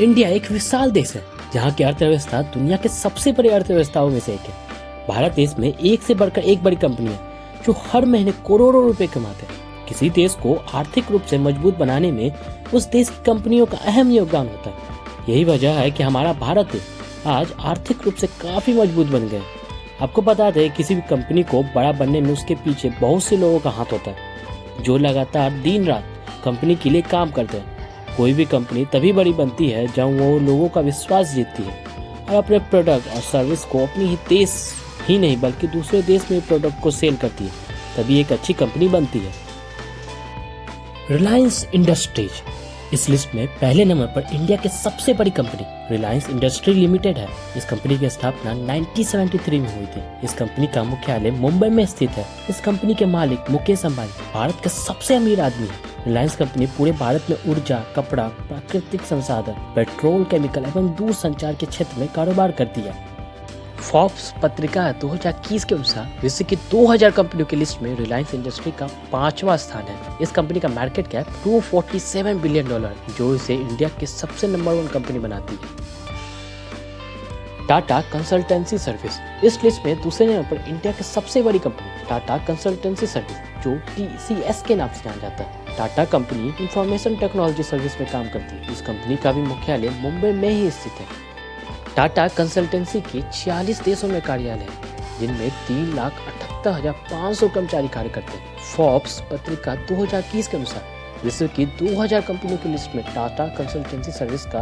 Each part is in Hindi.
इंडिया एक विशाल देश है जहाँ की अर्थव्यवस्था दुनिया के सबसे बड़ी अर्थव्यवस्थाओं में से एक है। भारत देश में एक से बढ़कर एक बड़ी कंपनी है जो हर महीने करोड़ों रुपए कमाते हैं। किसी देश को आर्थिक रूप से मजबूत बनाने में उस देश की कंपनियों का अहम योगदान होता है। यही वजह है कि हमारा भारत देश आज आर्थिक रूप से काफी मजबूत बन गया है। आपको बता दें, किसी भी कंपनी को बड़ा बनने में उसके पीछे बहुत से लोगों का हाथ होता है जो लगातार दिन रात कंपनी के लिए काम करते हैं। कोई भी कंपनी तभी बड़ी बनती है जब वो लोगों का विश्वास जीतती है और अपने प्रोडक्ट और सर्विस को अपनी ही देश ही नहीं बल्कि दूसरे देश में प्रोडक्ट को सेल करती है, तभी एक अच्छी कंपनी बनती है। रिलायंस इंडस्ट्रीज इस लिस्ट में पहले नंबर पर इंडिया की सबसे बड़ी कंपनी रिलायंस इंडस्ट्री लिमिटेड है। इस कंपनी की स्थापना 1973 में हुई थी। इस कंपनी का मुख्यालय मुंबई में स्थित है। इस कंपनी के मालिक मुकेश अंबानी भारत के सबसे अमीर आदमी है। रिलायंस कंपनी पूरे भारत में ऊर्जा, कपड़ा, प्राकृतिक संसाधन, पेट्रोल, केमिकल एवं दूर संचार के क्षेत्र में कारोबार करती है। फोर्ब्स पत्रिका 2021 के अनुसार विश्व की 2000 कंपनियों की लिस्ट में रिलायंस इंडस्ट्री का 5वां स्थान है। इस कंपनी का मार्केट कैप $247 बिलियन जो इसे इंडिया की सबसे नंबर 1 कंपनी बनाती है। टाटा कंसल्टेंसी सर्विस इस लिस्ट में दूसरे नंबर पर इंडिया की सबसे बड़ी कंपनी टाटा कंसल्टेंसी सर्विस जो TCS के नाम से जाना जाता है। Tata company information technology service में काम करती है। इस कंपनी का भी मुख्यालय मुंबई में ही स्थित है। टाटा कंसल्टेंसी के 46 देशों में कार्यालय है, जिनमें 3,78,500 कर्मचारी कार्य करते हैं। फोर्ब्स पत्रिका 2021 के अनुसार विश्व की 2000 कंपनियों की लिस्ट में टाटा कंसल्टेंसी सर्विस का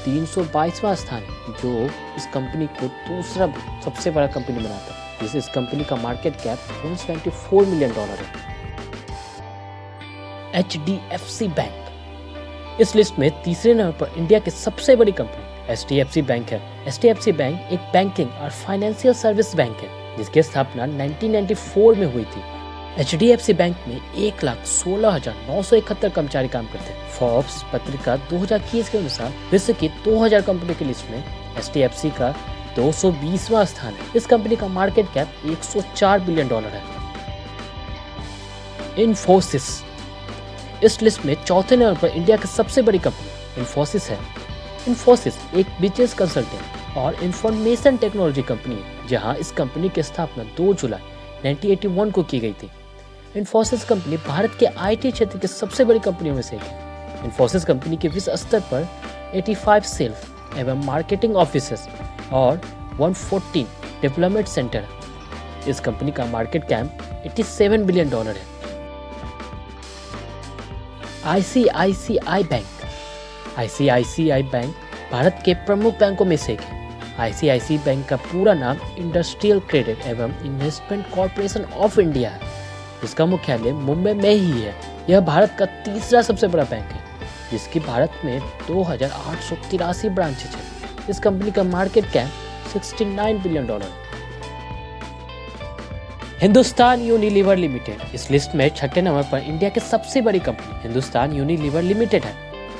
322वां स्थान है, जो इस कंपनी को दूसरा सबसे बड़ा कंपनी बनाता है, जिसे इस कंपनी का मार्केट कैप $124 मिलियन है। HDFC बैंक इस लिस्ट में तीसरे नंबर पर इंडिया की सबसे बड़ी कंपनी HDFC बैंक है। HDFC बैंक एक बैंकिंग और फाइनेंशियल सर्विस बैंक है जिसकी स्थापना 1994 में हुई थी। HDFC बैंक में 1,16,971 कर्मचारी काम करते हैं। फोर्ब्स पत्रिका 2021 के अनुसार विश्व की 2000 कंपनियों की लिस्ट में HDFC का 220वां स्थान है। इस कंपनी का मार्केट कैप $104 बिलियन है। इन्फोसिस इस लिस्ट में चौथे नंबर पर इंडिया की सबसे बड़ी कंपनी इन्फोसिस है। इन्फोसिस एक बिजनेस कंसल्टेंट और इंफॉर्मेशन टेक्नोलॉजी कंपनी है, जहां इस कंपनी की स्थापना 2 जुलाई 1981 को की गई थी। इन्फोसिस कंपनी भारत के IT क्षेत्र की सबसे बड़ी कंपनियों में से एक है। इन्फोसिस कंपनी के विश्व स्तर पर 85 सेल्स एवं मार्केटिंग ऑफिसेस और 114 डेवलपमेंट सेंटर है। इस कंपनी का मार्केट कैप $87 बिलियन है। ICICI बैंक भारत के प्रमुख बैंकों में से एक है। ICICI बैंक का पूरा नाम इंडस्ट्रियल क्रेडिट एवं इन्वेस्टमेंट कॉर्पोरेशन ऑफ इंडिया है। इसका मुख्यालय मुंबई में ही है। यह भारत का तीसरा सबसे बड़ा बैंक है, जिसकी भारत में 2,883 ब्रांचेज है। इस कंपनी का मार्केट कैप $69 बिलियन है। हिंदुस्तान यूनिलीवर लिमिटेड इस लिस्ट में छठे नंबर पर इंडिया की सबसे बड़ी कंपनी हिंदुस्तान यूनिलीवर लिमिटेड है।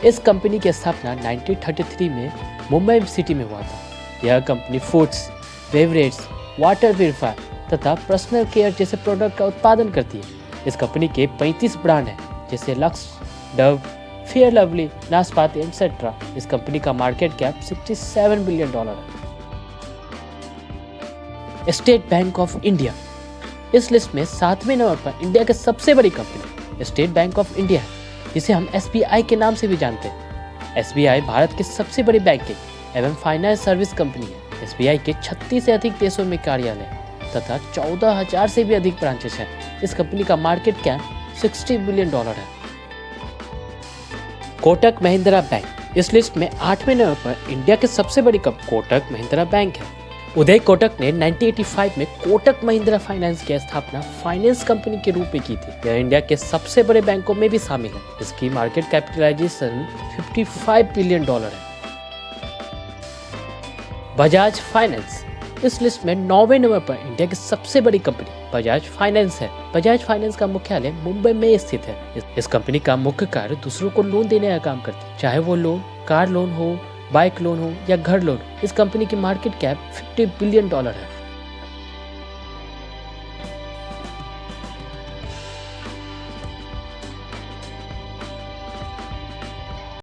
इस कंपनी की स्थापना 1933 में मुंबई सिटी में हुआ था। यह company foods, beverage, water purifier तथा पर्सनल केयर जैसे प्रोडक्ट का उत्पादन करती है। इस कंपनी के 35 ब्रांड हैं, जैसे लक्स, डव, फेयर लवली, नाशपाती एटसेट्रा। इस कंपनी का मार्केट कैप $67 बिलियन है। स्टेट बैंक ऑफ इंडिया इस लिस्ट में 7वें नंबर पर इंडिया की सबसे बड़ी company state bank of India है, जिसे हम SBI के नाम से भी जानते हैं। SBI भारत की सबसे बड़ी बैंकिंग एवं फाइनेंस सर्विस कंपनी है। SBI के 36 से अधिक देशों में कार्यालय तथा 14,000 से भी अधिक ब्रांचेस हैं। इस कंपनी का मार्केट कैप $60 बिलियन है। कोटक महिंद्रा बैंक इस लिस्ट में 8वें नंबर पर इंडिया की सबसे बड़ी कंपनी कोटक महिंद्रा बैंक है। उदय कोटक ने 1985 में कोटक महिंद्रा फाइनेंस की स्थापना फाइनेंस कंपनी के रूप में की थी। यह इंडिया के सबसे बड़े बैंकों में भी शामिल है। इसकी मार्केट कैपिटलाइजेशन $55 बिलियन है। बजाज फाइनेंस इस लिस्ट में 9वें नंबर पर इंडिया की सबसे बड़ी कंपनी बजाज फाइनेंस है। बजाज फाइनेंस का मुख्यालय मुंबई में स्थित है। इस कंपनी का मुख्य कार्य दूसरों को लोन देने का काम करती है, चाहे वो लोन कार लोन हो, बाइक लोन हो या घर लोन। इस कंपनी की मार्केट कैप $50 बिलियन है।